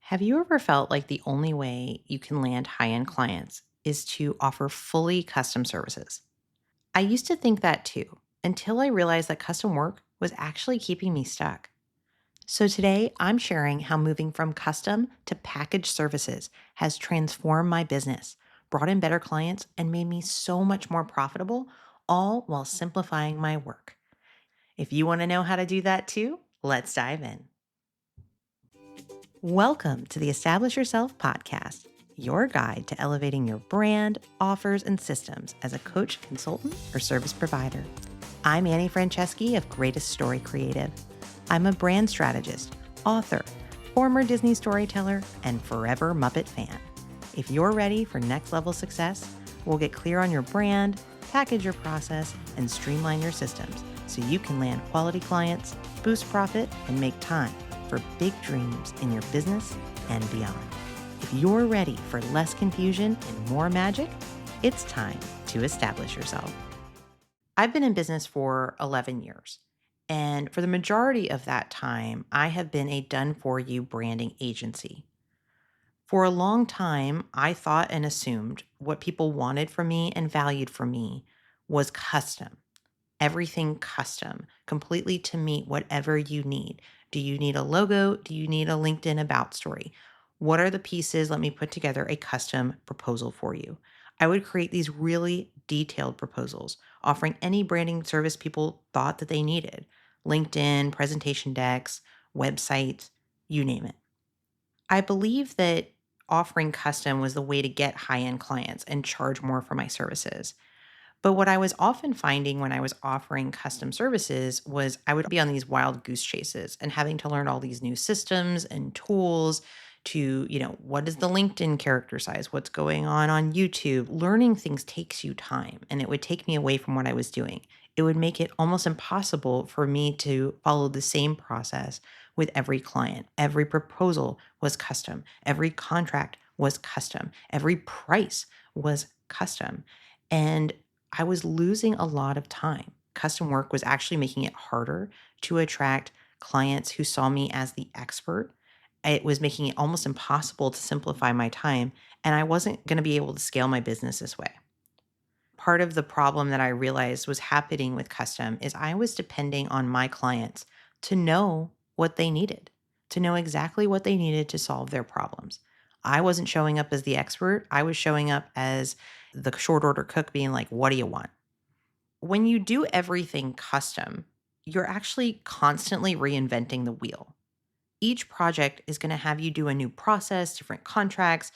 Have you ever felt like the only way you can land high end clients is to offer fully custom services? I used to think that too, until I realized that custom work was actually keeping me stuck. So today, I'm sharing how moving from custom to packaged services has transformed my business, brought in better clients, and made me so much more profitable, all while simplifying my work. If you want to know how to do that too, let's dive in. Welcome to the Establish Yourself podcast, your guide to elevating your brand, offers, and systems as a coach, consultant, or service provider. I'm Annie Franceschi of Greatest Story Creative. I'm a brand strategist, author, former Disney storyteller, and forever Muppet fan. If you're ready for next level success, we'll get clear on your brand, package your process, and streamline your systems so you can land quality clients, boost profit, and make time for big dreams in your business and beyond. If you're ready for less confusion and more magic, it's time to establish yourself. I've been in business for 11 years. And for the majority of that time, I have been a done for you branding agency. For a long time, I thought and assumed what people wanted from me and valued from me was custom. Everything custom, completely to meet whatever you need. Do you need a logo? Do you need a LinkedIn about story? What are the pieces? Let me put together a custom proposal for you. I would create these really detailed proposals, offering any branding service people thought that they needed. LinkedIn, presentation decks, websites, you name it. I believe that offering custom was the way to get high-end clients and charge more for my services. But what I was often finding when I was offering custom services was I would be on these wild goose chases and having to learn all these new systems and tools to, what is the LinkedIn character size? What's going on YouTube? Learning things takes you time and it would take me away from what I was doing. It would make it almost impossible for me to follow the same process with every client. Every proposal was custom. Every contract was custom. Every price was custom. And I was losing a lot of time. Custom work was actually making it harder to attract clients who saw me as the expert. It was making it almost impossible to simplify my time, and I wasn't going to be able to scale my business this way. Part of the problem that I realized was happening with custom is I was depending on my clients to know what they needed, to know exactly what they needed to solve their problems. I wasn't showing up as the expert. I was showing up as the short order cook being like, what do you want? When you do everything custom, you're actually constantly reinventing the wheel. Each project is going to have you do a new process, different contracts,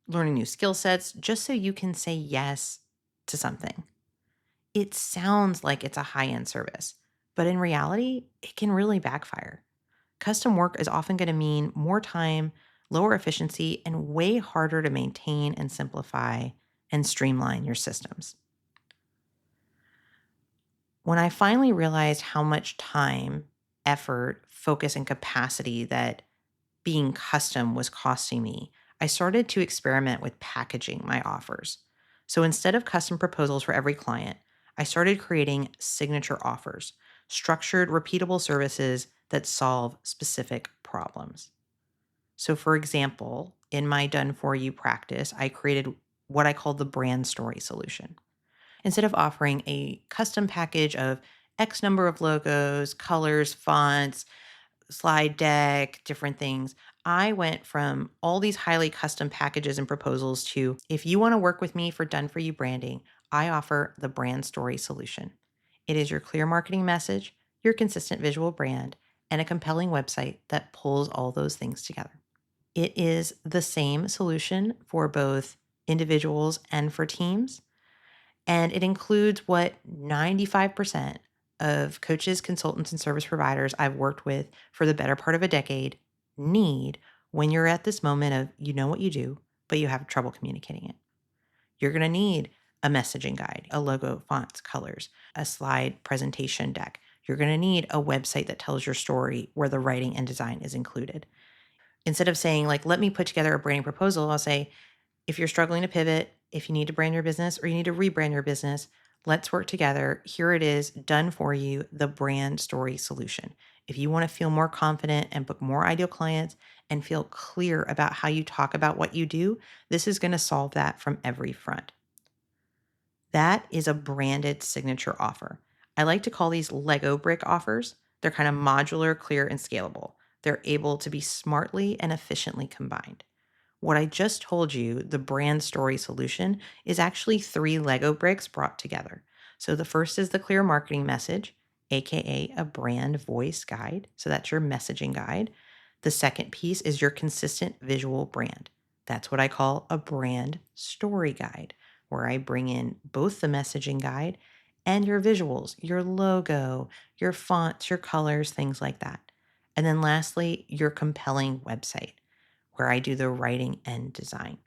learning new skill sets, just so you can say yes to something. It sounds like it's a high end service, but in reality, it can really backfire. Custom work is often going to mean more time, lower efficiency, and way harder to maintain and simplify and streamline your systems. When I finally realized how much time, effort, focus, and capacity that being custom was costing me, I started to experiment with packaging my offers. So instead of custom proposals for every client, I started creating signature offers, structured, repeatable services that solve specific problems. So, for example, in my done for you practice, I created what I call the brand story solution. Instead of offering a custom package of X number of logos, colors, fonts, slide deck, different things, I went from all these highly custom packages and proposals to if you want to work with me for done for you branding, I offer the brand story solution. It is your clear marketing message, your consistent visual brand, and a compelling website that pulls all those things together. It is the same solution for both individuals and for teams. And it includes what 95% of coaches, consultants, and service providers I've worked with for the better part of a decade need when you're at this moment of you know what you do, but you have trouble communicating it. You're going to need a messaging guide, a logo, fonts, colors, a slide presentation deck. You're going to need a website that tells your story where the writing and design is included. Instead of saying, like, let me put together a branding proposal, I'll say, if you're struggling to pivot, if you need to brand your business or you need to rebrand your business, let's work together. Here it is, done for you, the brand story solution. If you want to feel more confident and book more ideal clients and feel clear about how you talk about what you do, this is going to solve that from every front. That is a branded signature offer. I like to call these Lego brick offers. They're kind of modular, clear, and scalable. They're able to be smartly and efficiently combined. What I just told you, the brand story solution, is actually 3 Lego bricks brought together. So the first is the clear marketing message, AKA a brand voice guide. So that's your messaging guide. The second piece is your consistent visual brand. That's what I call a brand story guide, where I bring in both the messaging guide and your visuals, your logo, your fonts, your colors, things like that. And then lastly, your compelling website, where I do the writing and design.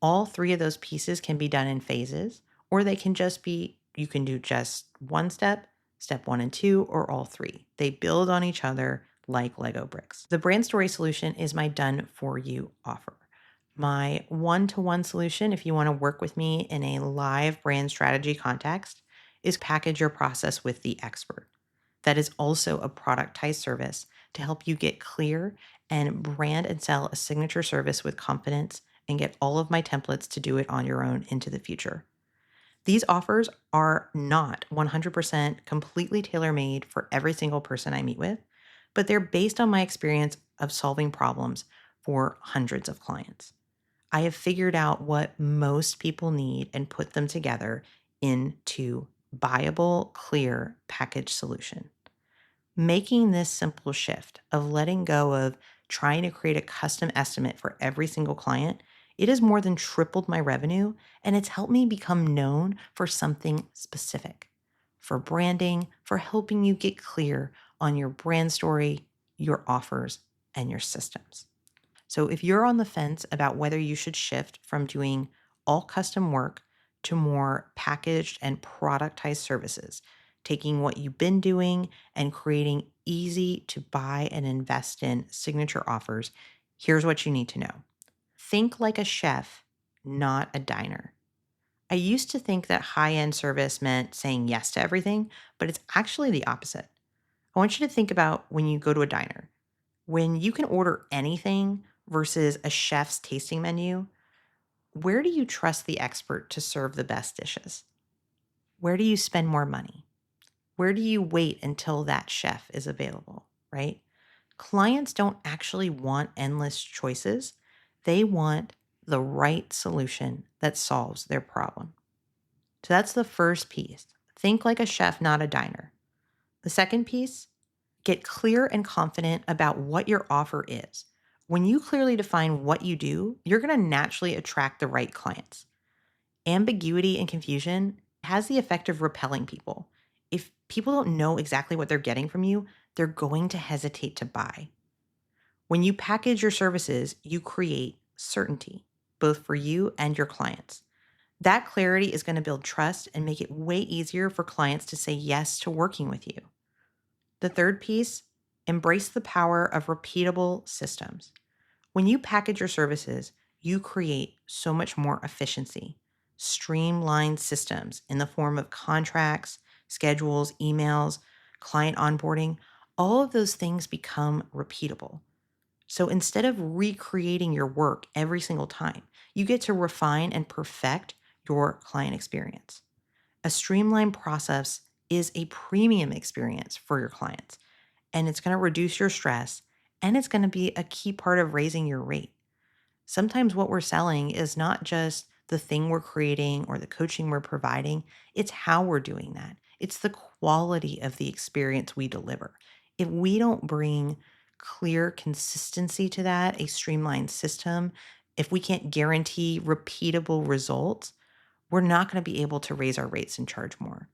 All 3 of those pieces can be done in phases, or they can just be, you can do just one step, step 1 and 2, or all 3. They build on each other like Lego bricks. The brand story solution is my done for you offer. My one-to-one solution, if you want to work with me in a live brand strategy context, is package your process with the expert. That is also a productized service to help you get clear and brand and sell a signature service with confidence and get all of my templates to do it on your own into the future. These offers are not 100% completely tailor-made for every single person I meet with, but they're based on my experience of solving problems for hundreds of clients. I have figured out what most people need and put them together into buyable, clear package solution. Making this simple shift of letting go of trying to create a custom estimate for every single client, it has more than tripled my revenue, and it's helped me become known for something specific, for branding, for helping you get clear on your brand story, your offers, and your systems. So if you're on the fence about whether you should shift from doing all custom work to more packaged and productized services, taking what you've been doing and creating easy to buy and invest in signature offers, here's what you need to know. Think like a chef, not a diner. I used to think that high-end service meant saying yes to everything, but it's actually the opposite. I want you to think about when you go to a diner. When you can order anything versus a chef's tasting menu, where do you trust the expert to serve the best dishes? Where do you spend more money? Where do you wait until that chef is available, right? Clients don't actually want endless choices. They want the right solution that solves their problem. So that's the first piece. Think like a chef, not a diner. The second piece, get clear and confident about what your offer is. When you clearly define what you do, you're going to naturally attract the right clients. Ambiguity and confusion has the effect of repelling people. If people don't know exactly what they're getting from you, they're going to hesitate to buy. When you package your services, you create certainty, both for you and your clients. That clarity is going to build trust and make it way easier for clients to say yes to working with you. The third piece, embrace the power of repeatable systems. When you package your services, you create so much more efficiency. Streamlined systems in the form of contracts, schedules, emails, client onboarding, all of those things become repeatable. So instead of recreating your work every single time, you get to refine and perfect your client experience. A streamlined process is a premium experience for your clients, and it's going to reduce your stress, and it's going to be a key part of raising your rate. Sometimes what we're selling is not just the thing we're creating or the coaching we're providing, it's how we're doing that. It's the quality of the experience we deliver. If we don't bring clear consistency to that, a streamlined system, if we can't guarantee repeatable results, we're not going to be able to raise our rates and charge more.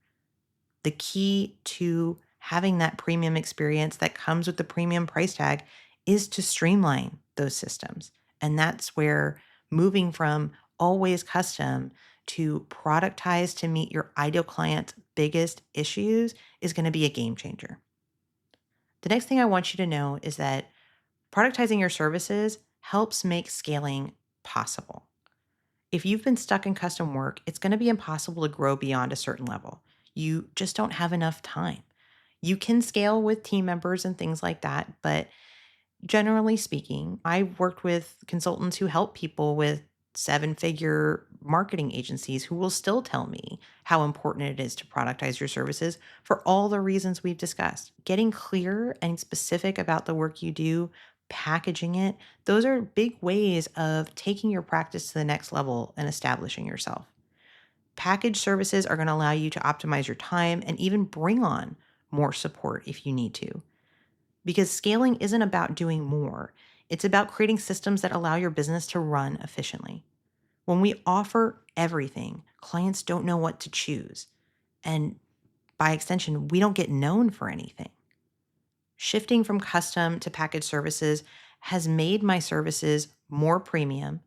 The key to having that premium experience that comes with the premium price tag is to streamline those systems. And that's where moving from always custom to productized to meet your ideal client's biggest issues is going to be a game changer. The next thing I want you to know is that productizing your services helps make scaling possible. If you've been stuck in custom work, it's going to be impossible to grow beyond a certain level. You just don't have enough time. You can scale with team members and things like that, but Generally speaking, I've worked with consultants who help people with seven-figure marketing agencies who will still tell me how important it is to productize your services for all the reasons we've discussed. Getting clear and specific about the work you do, packaging it, those are big ways of taking your practice to the next level and establishing yourself. Package services are going to allow you to optimize your time and even bring on more support if you need to. Because scaling isn't about doing more, it's about creating systems that allow your business to run efficiently. When we offer everything, clients don't know what to choose. And by extension, we don't get known for anything. Shifting from custom to package services has made my services more premium.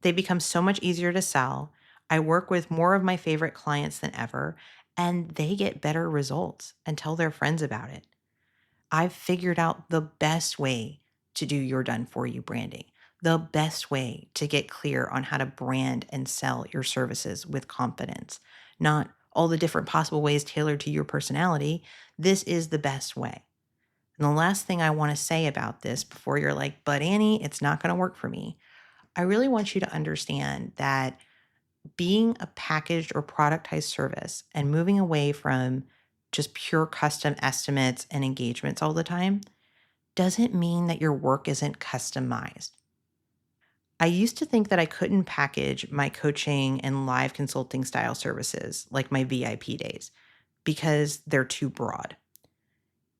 They become so much easier to sell. I work with more of my favorite clients than ever, and they get better results and tell their friends about it. I've figured out the best way to do your done for you branding, the best way to get clear on how to brand and sell your services with confidence, not all the different possible ways tailored to your personality. This is the best way. And the last thing I want to say about this before you're like, but Annie, it's not going to work for me. I really want you to understand that being a packaged or productized service and moving away from just pure custom estimates and engagements all the time doesn't mean that your work isn't customized. I used to think that I couldn't package my coaching and live consulting style services like my VIP days because they're too broad.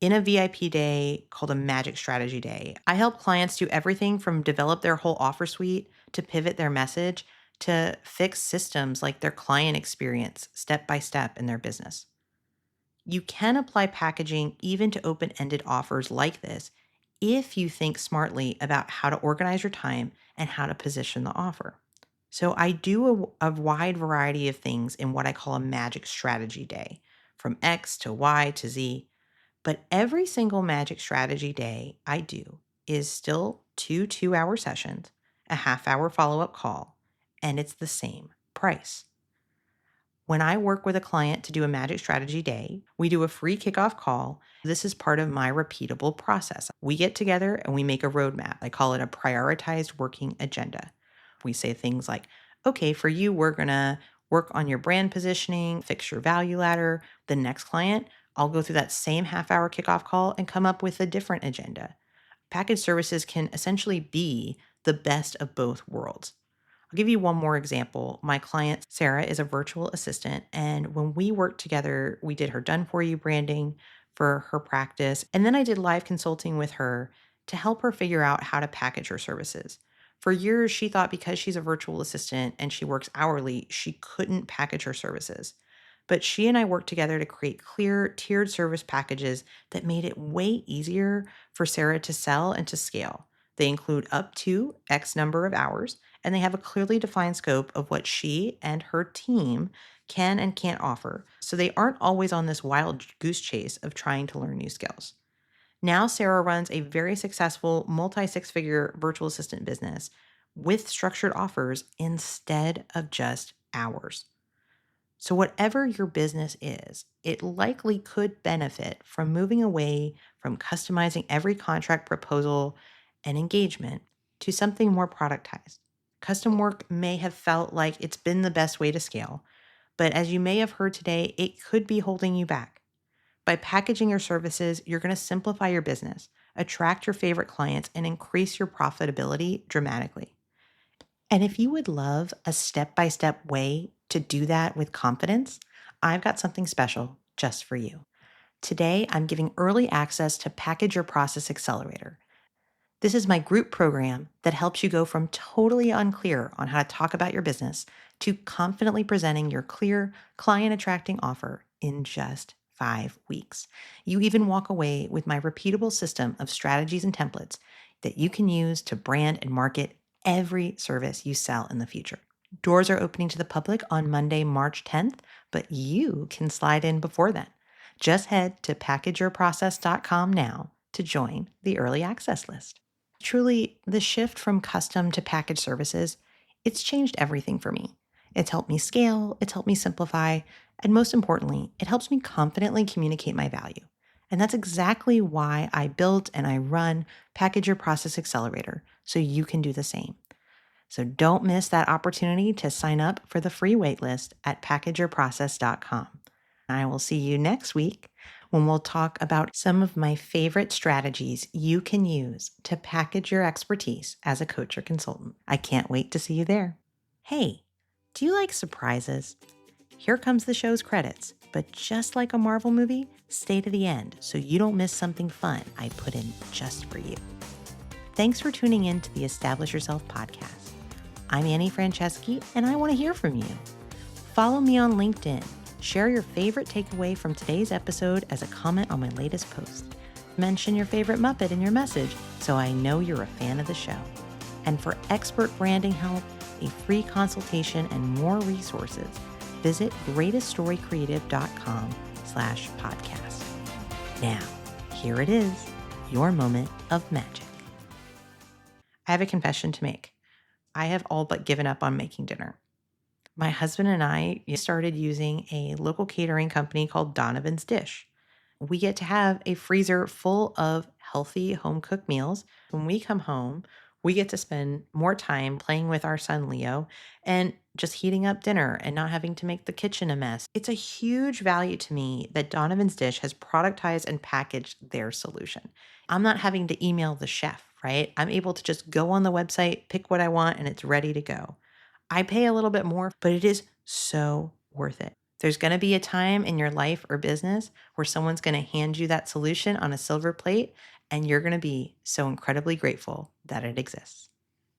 In a VIP day called a Magic Strategy Day, I help clients do everything from develop their whole offer suite to pivot their message to fix systems like their client experience step by step in their business. You can apply packaging even to open ended offers like this if you think smartly about how to organize your time and how to position the offer. So, I do a wide variety of things in what I call a magic strategy day, from X to Y to Z. But every single magic strategy day I do is still 2 2-hour sessions, a half-hour follow up call, and it's the same price. When I work with a client to do a magic strategy day, we do a free kickoff call. This is part of my repeatable process. We get together and we make a roadmap. I call it a prioritized working agenda. We say things like, okay, for you, we're going to work on your brand positioning, fix your value ladder. The next client, I'll go through that same half-hour kickoff call and come up with a different agenda. Package services can essentially be the best of both worlds. I'll give you one more example. My client, Sarah, is a virtual assistant. And when we worked together, we did her done for you branding for her practice. And then I did live consulting with her to help her figure out how to package her services. For years, she thought because she's a virtual assistant and she works hourly, she couldn't package her services. But she and I worked together to create clear, tiered service packages that made it way easier for Sarah to sell and to scale. They include up to X number of hours, and they have a clearly defined scope of what she and her team can and can't offer. So they aren't always on this wild goose chase of trying to learn new skills. Now, Sarah runs a very successful multi six figure virtual assistant business with structured offers instead of just hours. So, whatever your business is, it likely could benefit from moving away from customizing every contract proposal and engagement to something more productized. Custom work may have felt like it's been the best way to scale, but as you may have heard today, it could be holding you back. By packaging your services, you're going to simplify your business, attract your favorite clients, and increase your profitability dramatically. And if you would love a step by step way to do that with confidence, I've got something special just for you. Today, I'm giving early access to Package Your Process Accelerator. This is my group program that helps you go from totally unclear on how to talk about your business to confidently presenting your clear, client attracting offer in just 5 weeks. You even walk away with my repeatable system of strategies and templates that you can use to brand and market every service you sell in the future. Doors are opening to the public on Monday, March 10th, but you can slide in before then. Just head to packageyourprocess.com now to join the early access list. Truly, the shift from custom to package services, it's changed everything for me. It's helped me scale, it's helped me simplify, and most importantly, it helps me confidently communicate my value. And that's exactly why I built and I run Package Your Process Accelerator, so you can do the same. So don't miss that opportunity to sign up for the free waitlist at packageyourprocess.com. I will see you next week when we'll talk about some of my favorite strategies you can use to package your expertise as a coach or consultant. I can't wait to see you there. Hey, do you like surprises? Here comes the show's credits, but just like a Marvel movie, stay to the end so you don't miss something fun I put in just for you. Thanks for tuning in to the Establish Yourself podcast. I'm Annie Franceschi, and I want to hear from you. Follow me on LinkedIn. Share your favorite takeaway from today's episode as a comment on my latest post. Mention your favorite Muppet in your message so I know you're a fan of the show. And for expert branding help, a free consultation, and more resources, visit greateststorycreative.com/podcast. Now, here it is, your moment of magic. I have a confession to make. I have all but given up on making dinner. My husband and I started using a local catering company called Donovan's Dish. We get to have a freezer full of healthy home-cooked meals. When we come home, we get to spend more time playing with our son Leo and just heating up dinner and not having to make the kitchen a mess. It's a huge value to me that Donovan's Dish has productized and packaged their solution. I'm not having to email the chef, right? I'm able to just go on the website, pick what I want, and it's ready to go. I pay a little bit more, but it is so worth it. There's going to be a time in your life or business where someone's going to hand you that solution on a silver plate, and you're going to be so incredibly grateful that it exists.